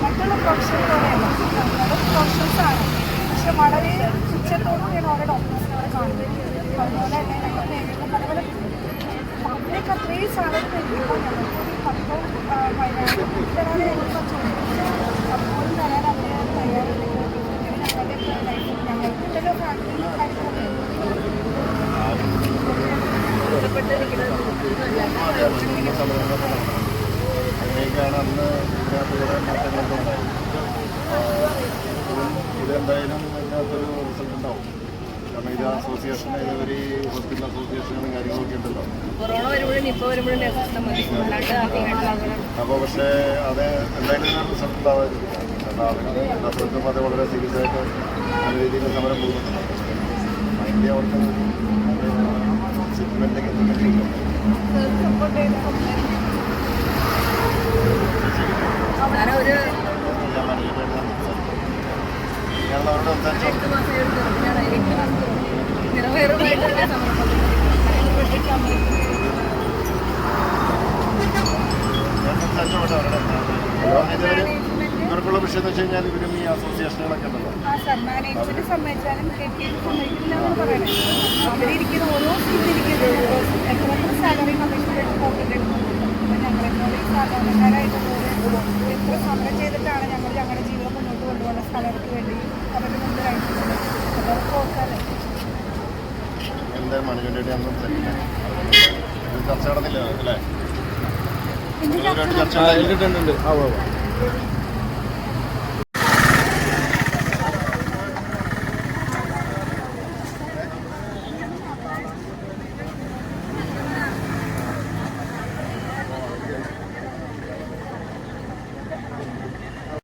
മറ്റുള്ള പ്രൊഫഷൻ പോലെയല്ല, പ്രൊഫഷൻസാണ്. പക്ഷെ വളരെ തുച്ഛത്തോടുകൂടിയാണ് ഓരോ ഡോക്ടേഴ്സിനെ കാണുന്നത്. അതുപോലെ തന്നെ ഞങ്ങൾ നേരിടുന്ന പല പല പബ്ലിക് അത്രയും സാലറി നൽകുമ്പോൾ ഞങ്ങൾക്കൊരു 10-15 തരാതെ അതുപോലെ തരാൻ അവർ തയ്യാറുണ്ടെങ്കിൽ ഞങ്ങളുടെ ലൈഫ് ഞങ്ങൾക്കുണ്ടല്ലോ ഫാമിലി കാര്യങ്ങളൊക്കെ അങ്ങനെയൊക്കെയാണ് അന്ന് ഇതിനകത്ത് മാറ്റങ്ങളൊക്കെ ഉണ്ടായത്. ഇതെന്തായാലും ഇതിനകത്തൊരു റിസൾട്ട് ഉണ്ടാവും. കാരണം ഇത് അസോസിയേഷൻ ഒരു ഹോസ്പിറ്റൽ അസോസിയേഷനും കാര്യങ്ങളൊക്കെ ഉണ്ടല്ലോ. അപ്പോൾ പക്ഷേ അത് എന്തായാലും റിസൾട്ട് ഉണ്ടാവാതിരിക്കും. കാരണം അവരുടെ ഡോക്ടർക്കും അത് വളരെ സീരിയസ് ആയിട്ട് നല്ല രീതിയിൽ സമരം പോകുന്നുണ്ട്. അതിൻ്റെ അവർക്ക് സെറ്റിൽമെൻറ്റൊക്കെ എന്തെങ്കിലും ഞങ്ങളവരോട് സംസാരിച്ചു. ഇവർക്കുള്ള വിഷയം എന്ന് വെച്ച് കഴിഞ്ഞാൽ ഇവരും ഈ അസോസിയേഷനുകളൊക്കെ ഉണ്ടല്ലോ. മാനേജ്മെന്റ് സമ്മതിച്ചാലും സമ്മതിക്കില്ല എന്നാണ് പറയുന്നത്. അവരിയ്ക്കുന്ന ഓരോ സീറ്റിരിക്കുന്നത് എത്ര സാലറി കമ്മീഷൻ പോക്കറ്റെടുക്കുന്നത്. ഞങ്ങളെപ്പോലെ സാധാരണക്കാരായിട്ടുള്ളവർ എത്ര സമരം ചെയ്തിട്ടാണ് ഞങ്ങൾ ഞങ്ങളുടെ ജീവിതം മുന്നോട്ട് കൊണ്ടുപോകുന്ന സ്ഥലങ്ങൾക്ക് വേണ്ടി അവരുടെ മുമ്പ് കഴിക്കുന്നത്. അതവർക്ക് ഓർക്കാല്ലേ. എന്താ മാനേജ്മെന്റ് അന്ന് ചർച്ച നടന്നില്ല അല്ലേ? ഇന്ന് ചർച്ച